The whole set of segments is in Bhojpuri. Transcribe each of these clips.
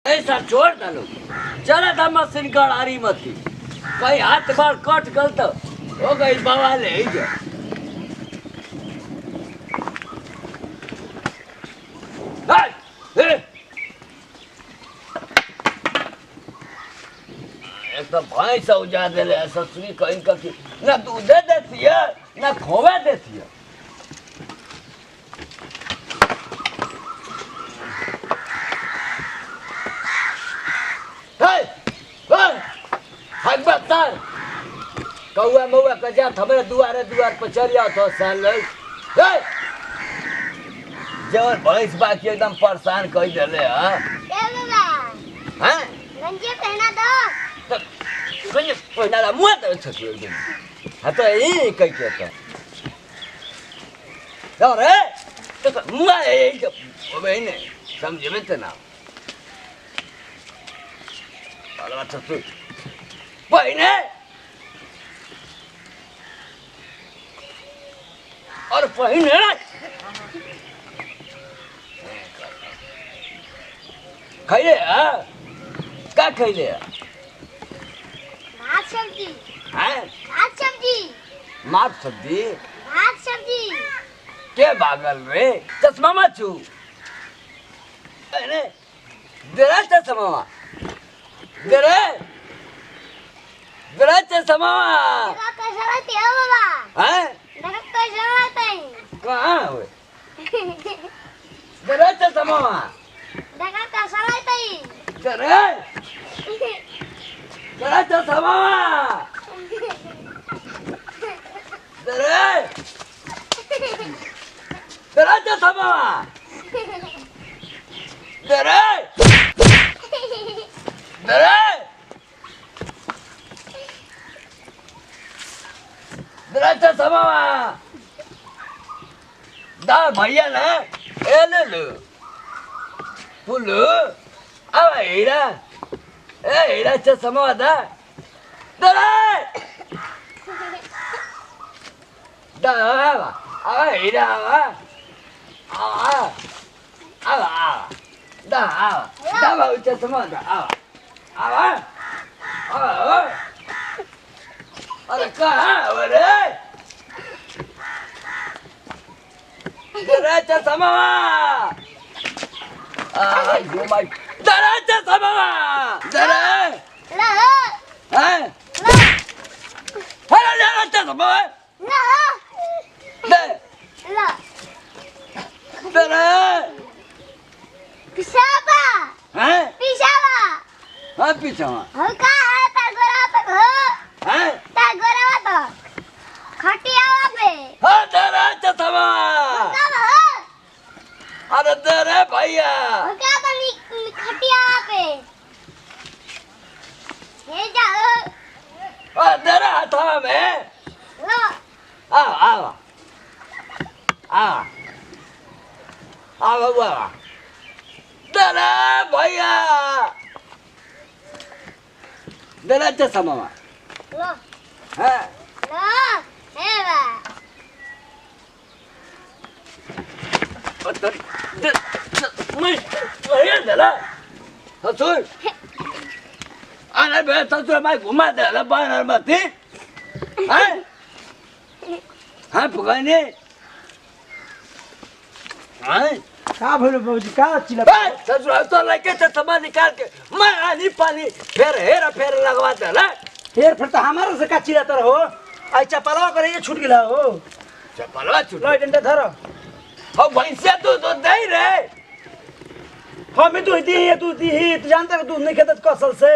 ऐसा छोड़ डालो चला था मशीन गड़ारी मत थी कहीं हाथ बार कट गल तो हो गई बवाल है जो एक तो भैंस उजा दे ससुरी कहीं कहीं ना दूध देती है ना खोवा देती है कौआ मौआ कजा हमारे दुआरे दुआर पर चल जाओ तो साल जब भैंस बाकी एकदम परेशान कर दिले हाँ गंजी पहना दो गंजी पहना ला मुँह तो छुट्टी एकदम हाँ तो यही कहीं के तो जाओ रे तो मुँह यही तो वो भी नहीं समझे में तो ना बाल बच्चा तू पहने और पहने खाइले क्या खाइले भात सब्जी हैं भात सब्जी मात सब्जी भात सब्जी के बागल रे चश्मा मत छू अरे तेरा चश्मा तेरे तेरा चश्मा लगा कैसा रहती है बाबा हैं लगा कैसा रहता है कहाँ हुए तेरा चश्मा लगा कैसा रहता है तेरे तेरा चश्मा तेरे तेरा चश्मा तेरे तेरे तेरा चश्मा दा भैया ना ए ले लो फुल्लू अब हीरा ए हीरा चश्मा दा तेरे दा अब हीरा अब दा दा बाबू चश्मा दा अब अरे कहाँ हो रे तेरा चश्मा घुमाई तेरा चश्मा तेरा ला हैं ला अरे तेरा चश्मा ला दे ला तेरा पिशाबा हैं पिशाबा हाँ पीछा हो का है तागोरा तक हो हैं तागोरा तो खटिया पे हाँ तेरा चश्मा कब हो अरे तेरे भैया हो क्या तो खटिया पे ये जाओ और तेरा हाथ में लो आओ आओ आओ आओ बाबा तेरा भैया तेरा चश्मा लो है लो हे बा मैं तेरा ससुर अरे बे ससुर मैं घुमा दे ला बाहर मत हैं हाँ पकाने हाँ का भइल बाबूजी का चिल्ला ससुर तो लेके चश्मा निकाल के मैं आनी पानी फेर हेरा फेर लगवा दे ला फिर तो हमारे से का चिल्लाता रहो आई चपलवा करे ये छूट गेला हो चपलवा छूट लो डंडा धरो हो भैंसिया दूध तो दे रे हम तू दी ही तू जानता है दूध नहीं खेत कसल से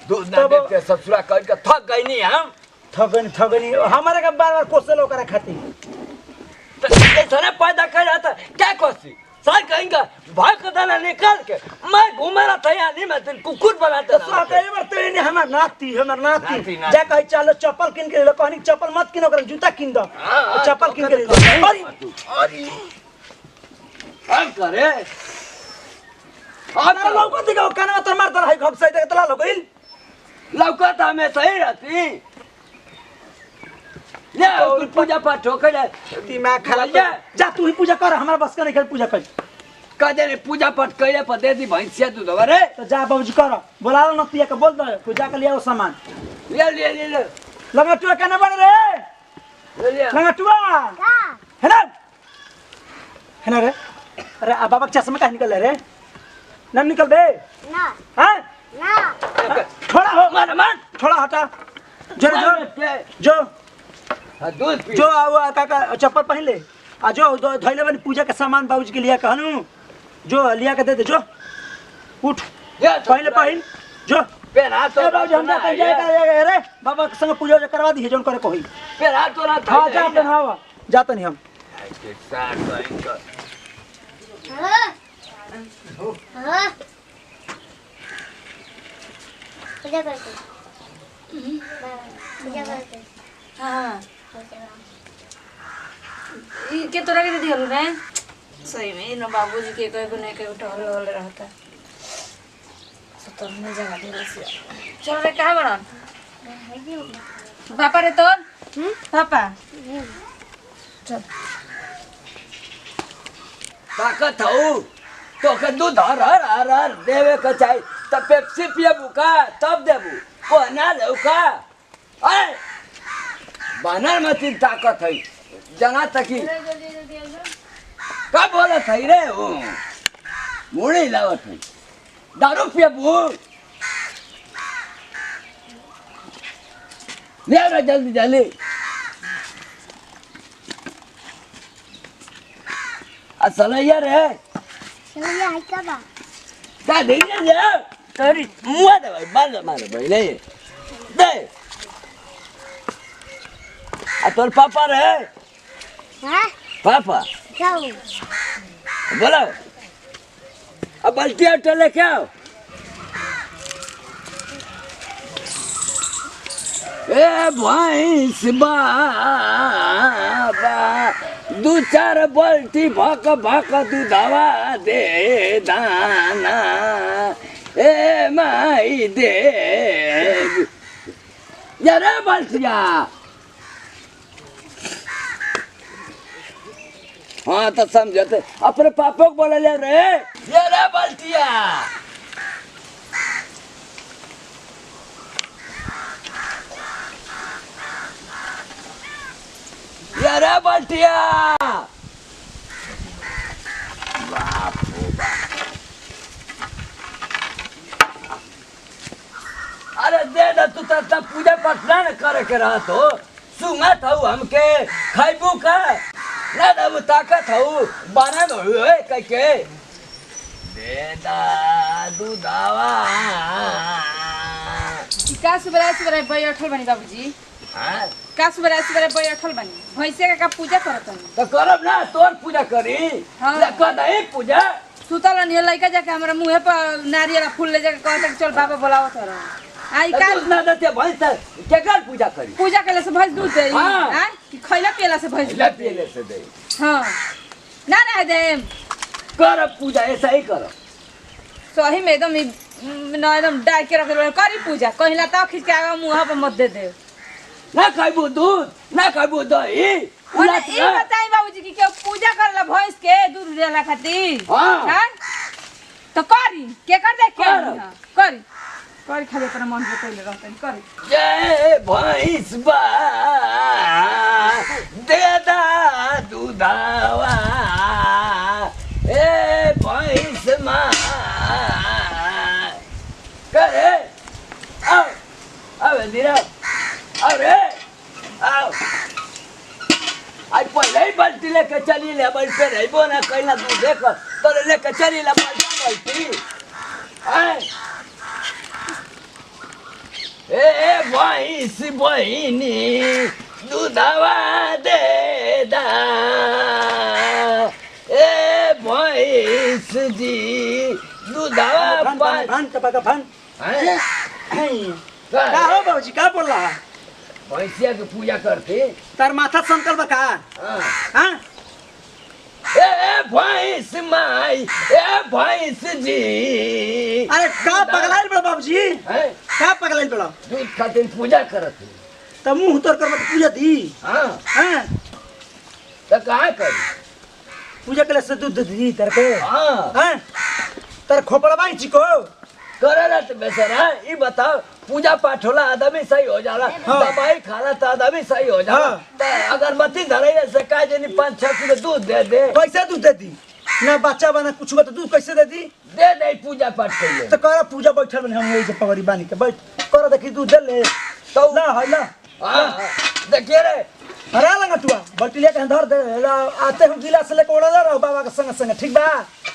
दूध ना देते ससुरा कह के थक गई नहीं हम थगनी हमारे का बार बार कोसल ओकरा खाती तो ऐसा ने पैदा कर रहा था क्या कोसी साल कहेंगे भाई का दाना निकाल के मैं घूमे रहा था यहाँ नहीं मैं तेरे कुकुर बनाते तो साथे बार तेरे ने हमार नाती नाती। जा कहि चलो चप्पल किन के ले कहनी चप्पल मत किन ओकरा जूता किन दो चप्पल किन के ले अरे अरे हम करे ना लौका दिखा काना तर मार तर है खप सही तला लगइल लौका तो हमें सही रहती ले पूजा पाठ हो कर दिमाग खराब जा तू ही पूजा कर हमारा बस का नहीं कर पूजा कर कदे रे पूजा पाठ कइले पर दे दी भैंसिया दूध रे। तो जा बाबूजी कर बोला लो नतिया के बोल दो कोई जाके ले आओ सामान। ले लंगटुआ कहने बन रे ले लंगटुआ का है ना रे। अरे आ बाबा के चश्मा कहाँ निकल रे ना निकल बे ना हाँ ना थोड़ा हो मार थोड़ा हटा जो जो दूध पी जो आओ काका चप्पल पहन ले आ जो धैले बनी पूजा के सामान बाबूजी के लिया कहनु जो लिया के दे दे जो उठ पहले पहन जो पेरा तो बाबूजी हम जाते जाए रे बाबा के संग पूजा करवा दी है जोन करे कोई पेरा तो ना हां जा अपन हां जाते नहीं हम हाँ हाँ पूजा करते पूजा करते हाँ के तोरा के दीदी हल रे सही में न बाबूजी के कई गुने के उठल होल रहता सतर में जगह दे से चल रे कहां बड़न पापा रे तोर पापा चल ताकत हूँ तो के दूध हर देवे के चाहिए तब पेप्सी पियबू का तब देबू को ना देऊ का अरे बानर में तीन ताकत है जना तकी का बोलत है रे वो मुड़ी लावत है दारू पियबू ले रे जल्दी जल्दी असलैया रे चलो ये है क्या बा का देखने जा तोरी मुआ दे भाई बाल मारे भाई ले दे आ तोर पापा रे हाँ पापा जाओ बोलो अब बाल्टी आटा लेके आओ ए भैंस बाबा दू चार बाल्टी भाक दूधवा दे दाना ए माई दे यारे बाल्टिया हाँ तो समझते अपने पापा को बोले ले रे यारे बाल्टिया यारे बाल्टिया बाप रे बाप अरे दे दे तू तब पूजा पाठ ना करे के रहा तो सुंगा था हमके खाइबू का ना दब ताकत हूँ बना दो कह के दे दा दूधावा का सुबह बैठल बनी बाबूजी हाँ का सुबह बैठल बनी भैंसे का पूजा करत हनी तो करब ना तोर पूजा करी हाँ। कर दही पूजा सुतल नहीं लइका जाके हमरा मुंहे पर नारियल फूल ले जाके कहता चल बाबा बुलावत रह आई का दूध ना देते भैंस केकर पूजा करी पूजा केला से भैंस दूध दे हाँ। आ कि खइला पियला से भैंस ले दूध दे पियले से दे हां ना ना दे करब पूजा ऐसा ही करब सही में एकदम ना एकदम डाल के रख दे करी पूजा कहिला त खिच के आगा मुंह पर मत दे दे ना खाइबू दूध ना खाइबू दही ओने ई बताई बाबूजी कि केहू पूजा करला भैंस के दूध देला खातिर हाँ। हैं तो करी के कर दे के करब। करी करी खाली अपना मन पे कइले रहतनी करी जय भैंस बा दे दा दूधावा ए भैंस माँ करे आओ आओ धीरा आओ रे आओ आज पहले ही बाल्टी लेके चली ले बल पे रही ना कहना दूध देकर तो लेके चली ले बाल्टी आए ए भैंस बहिनी दूधवा दे दा ए भैंस जी दूधवा भान टपा का भान का का हो बाबूजी का बोल रहा भैंसिया की पूजा करते तार माथा संकल बा का हाँ। हां ए भैंस माई ए भैंस जी अरे का पगलाइल बड़ा बाबूजी हैं? का पगलाइल बड़ा दूध खातिर पूजा करत है। त मुंह तोर कर मत पूजा दी हाँ हां तो कहाँ करी पूजा के लिए से दूध दी तेरे के हाँ हैं तेरे खोपड़ा बाई चिको करे ना तो बेचारा ये बताओ पूजा पाठ होला आदमी सही हो जाला हाँ। दवाई खाला तो आदमी सही हो जाला हाँ। तो अगरबत्ती धरे से का जनी 5-6 किलो दूध दे दे कैसे दूध दे दी ना बच्चा बना कुछ तो दूध कैसे दे दी दे पूजा पाठ के लिए तो कर पूजा बैठल बने हम यही से पगड़ी बानी के बैठ कर देखी दूध दे ले तो ना है ना हाँ देखिए रे हरा लगा तुआ बल्टिया के धर दे आते हम गिलास लेके ओड़ा जा रहो बाबा के संग संग ठीक बा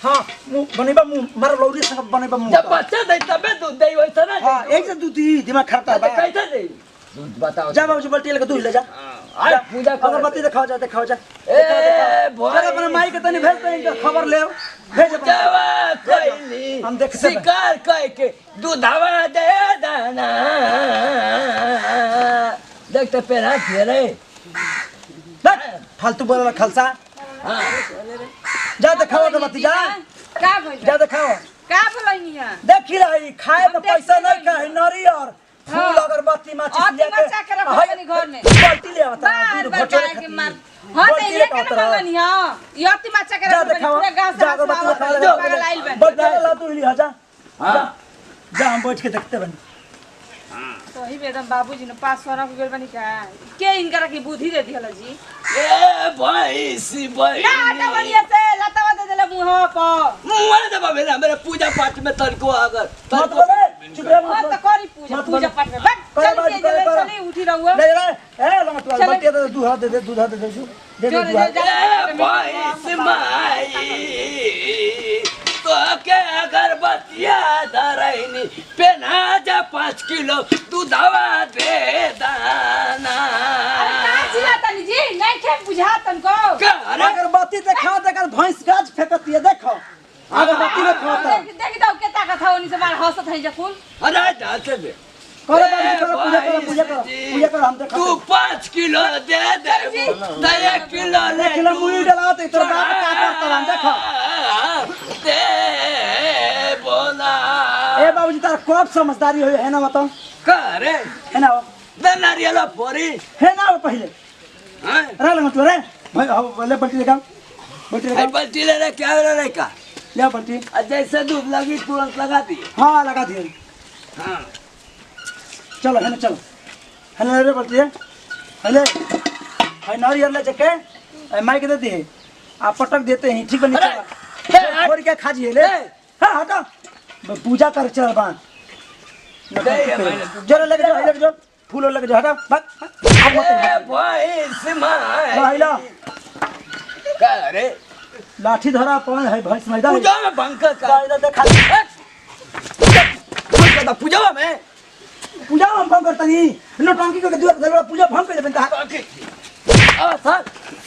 हां मुंह बनेबा मुंह मार लौरी संग बनेबा मुंह जब बच्चा दे तबे दूध दे वैसा ना हां एक से दूध दी दिमाग खराब तो बा कैसे दे दूध बताओ जा बाबू बल्टिया लेके दूध ले जा आज पूजा कर अगरबत्ती दिखाओ जा ए भाई अरे अपने माई के तनी भेज दे इनका खबर ले भेज अपने। जावा कोई हम देखते हैं। शिकार कह के दूधवा दे दाना देखते पेरा रे देख फालतू बोल खलसा हाँ जा दिखाओ अगरबत्ती जा का भइल जा दिखाओ का बोलैनी है देखी रही खाए तो पैसा नहीं कहे नारियल फूल हाँ। अगरबत्ती माचिस और लेके मचा के रखो अपने घर में बाल्टी ले आवता बार दूध बार घोटे गाय के मार हां तो ये के ना बोलनी हां यति मचा के जा रखो दिखाओ पूरा गांव जा से अगरबत्ती पागल पागल आइल बन बल्टी ला तू ली जा हाँ जा हम बैठ के देखते बन तो ही बेदम बाबूजी ने 500 रख गेल बनी का के इनकरा की बुद्धि दे दिहला जी ए भाई सी भाई ना हटा बनिए से लतावा दे देले मुंह पर मुंह दे बाबा मेरे पूजा पाठ में तनको अगर मत बोले चुप रह हां मत तो करी पूजा मत पूजा बोलो। पाठ में बट करे चल बाजी, के करे, करे। चली उठी रहू ले रे ए लंगा तू चले। बल्टी दे दूध दे दे दूध दे दे दे जो दूध ए भाई सी माई तो के अगरबत्तिया धरैनी पेना जा 5 किलो दूधवा दे दाना का जिला तनी जी नहीं खे बुझा तनको अरे अगरबत्ती देखा देकर भैंस गाज फेंकती है देखो अगरबत्ती में खाता देख दो के ताकत है उनी से मार हंसत है जकुल अरे जाते दे करे बाजी करे पूजा कर हम देखा तू 5 किलो दे दे तो 1 किलो ले किलो मुई डलाते तोर बाप का करता हम देखो दे बोला ए बाबूजी तार कब समझदारी होई है ना बताओ करे है ना दे नारियल पोरी है ना पहले हां रे लंगा तू रे भाई ले बल्टी लेगा बल्टी आई लेगा बल्टी ले क्या रे का ले बल्टी जैसे दूध लगी तुरंत लगा दी हां लगा दिए हां चलो है ना चलो है ना रे बल्टी हेले है नारियल ले जके ए माइक दे दे आप पटक देते हैं ठीक बनी अरे, और क्या खाजी है ले हां हटा पूजा कर चल बा दे ये मैंने जरा लग जाओ फूल लग जाओ हटा भाग ए भाई सिमाई भाईला करे लाठी धरा कौन है भैंस मैदान पूजा में भंकर का गाइदा देखा पूजा में पूजा हम भंग करता नहीं नौटंकी को दूर दरबार पूजा भंग कर देता आ सर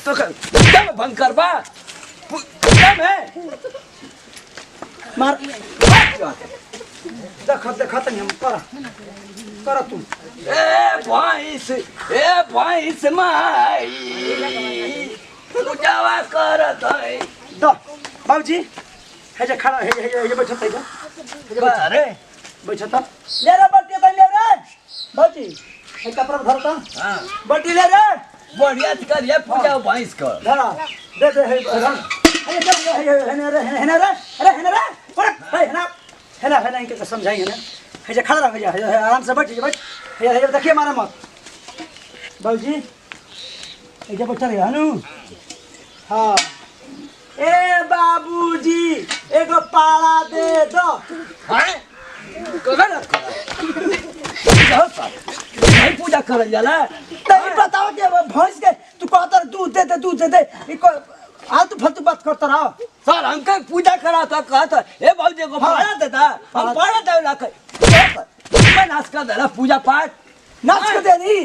तो पूजा में भंकर बा पूजा में मार देखा नहीं हम करा तू ए भैंस माई पूजावा करत है दो बाबूजी है जे खड़ा है बैठत है अरे बैठत ले रे बट्टी ले रे बाबूजी है कपड़ा धरता हां बट्टी ले रे बढ़िया से करिए पूजा भैंस कर धरा दे दे है अरे चल है ना रे है ना रे अरे है ना रे है ना इनके समझाएंगे ना है जे खड़ा रह जा आराम से बैठ है देखिए मारा मत बाबूजी ये जब बैठा रहा नु हाँ ए बाबूजी एगो पाला दे दो हैं गलत भाई पूजा करल जाला नहीं बताओ कि भैंस के तू कहता दूध दे दे इको आलतू फालतू बात करता रहा सर हमके पूजा करा था कहा था ए बाबूजी को हाँ। पढ़ा देता हम हाँ। पढ़ा दे लाख मैं नाच कर देला पूजा पाठ नाच के दे नी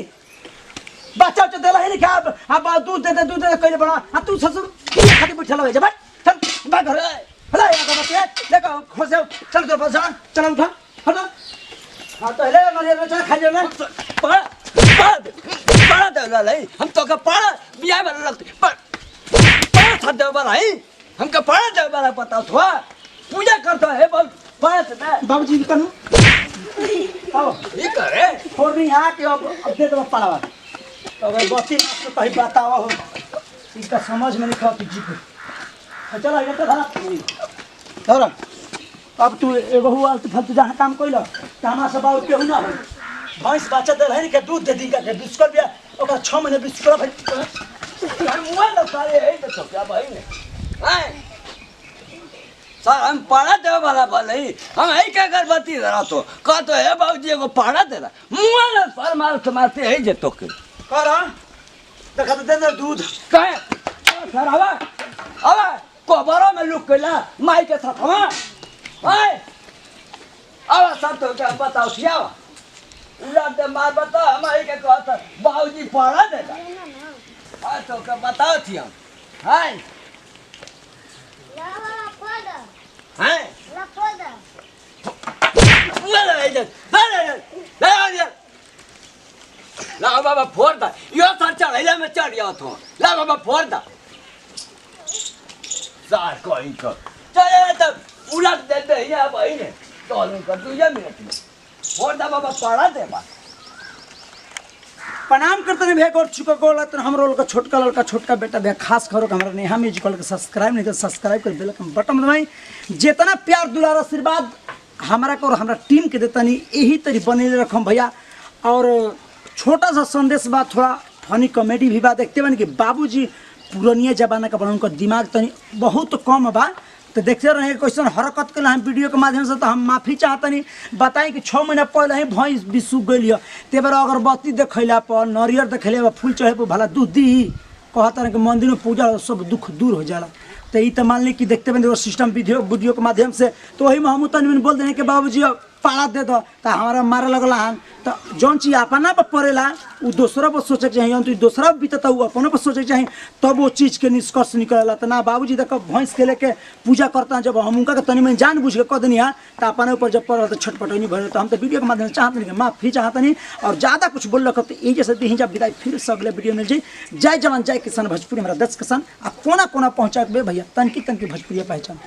बच्चा तो देला ही नहीं खा अब दूध दे कइले बड़ा आ तू ससुर खाती बैठल है जब चल बा घर हला या का बच्चे देखो खोसे चल तो बस चल उठा हटा हां तो ले मरे बच्चा खा जा ना पढ़ा दे ला हम तो का पढ़ा बियाह वाला लगते पढ़ा था दे वाला है हमके पढ़ा दे वाला बताओ थोड़ा पूजा करता है बहुत पढ़ा था बाबूजी कनु आओ ये करे छोड़ नहीं आ के अब दे दो पड़ावा अगर बच्ची तो कहीं बतावा हो इसका समझ में नहीं खाती जी को चलो ये तो धरा अब तू एगो हुआ तो फालतू जहाँ काम कोई तो हमारा सब और केहू ना हो भैंस बच्चा दे रहे के दूध दे दी के बिस्कुट भी ओकर 6 महीने बिस्कुट भाई हम मुआ ना सारे है तो क्या भाई ने हैं सर हम पाड़ा दे वाला भले हम है क्या करबती रहा तो का तो है बाबूजी एगो पाड़ा दे रहा मुआ ना सर मारते है जे तो के करा देखा तो दे दूध कहे सर आवा कोबरा में लुक केला माई के साथ हवा आए आवा सब तो क्या बताओ क्या उलट मार बता हमारे के कहता बाबूजी पाड़ा देता हां तो क्या बताओ थी हम हाय ला फोड़ा हाय ला फोड़ा ले ले ला बाबा फोड़ दा यो सर चढ़ैला में चढ़ गया तो ला बाबा फोड़ दा सार कोई को चले तो उलट दे दे या भाई ने तो कर तू ये मिनट में फोड़ दा बाबा पाड़ा दे बा प्रणाम करते हैं भैया और चुका को लत हम रोल का छोटका लड़का छोटका बेटा भैया खास खरो हमारा नेहा म्यूजिकल के सब्सक्राइब नहीं कर सब्सक्राइब कर बेल का बटन दबाई जितना प्यार दुलार आशीर्वाद हमारा को और हमारा टीम के देता नहीं यही तरी बने रखम भैया और छोटा सा संदेश बा थोड़ा फनी कॉमेडी भी बा देखते बन कि बाबूजी पुरानिया जमाना का बना उनका दिमाग तनी बहुत कम बा तो देखते रहे क्वेश्चन हरकत के हम वीडियो के माध्यम से तो हम माफ़ी चाहता नहीं बताई कि 6 महीना पहले ही भैंस भी सूख गई ते बार अगरबत्ती देखला पर नारियल देखले पर फूल चढ़े पर भला दूध दी कहता रहे कि मंदिर में पूजा सब दुख दूर हो जाला तो ये तो मान ली कि देखते बने सिस्टम वीडियो के माध्यम से तो वही में हम तनी बोल देने कि बाबूजी पाड़ा दे दो तो हमारा मारे लगला हन तो जौन चीज अपना पर पड़ेला वो दूसरा पर सोचे के चाहिए तो दूसरा बीतता वो अपने पर सोचे के चाहिए तब वो चीज़ के निष्कर्ष निकलेला तो ना बाबूजी देखो भैंस के लेके पूजा करता जब हम उनका तनी में जान बुझ के कह देनी है तो अपने ऊपर जब पड़ा तो छटपटनी भरे तो हम तो वीडियो के माध्यम से चाहते नहीं कि माफ़ी चाहते नहीं और ज़्यादा कुछ बोल रखो तो ये जैसे दी जब विदाई फिर से अगले वीडियो मिल जाए जय जवान जय किसान भोजपुरी हमारा 10 किसान आ कोना कोना पहुँचा के भैया तनकी भोजपुरी पहचान।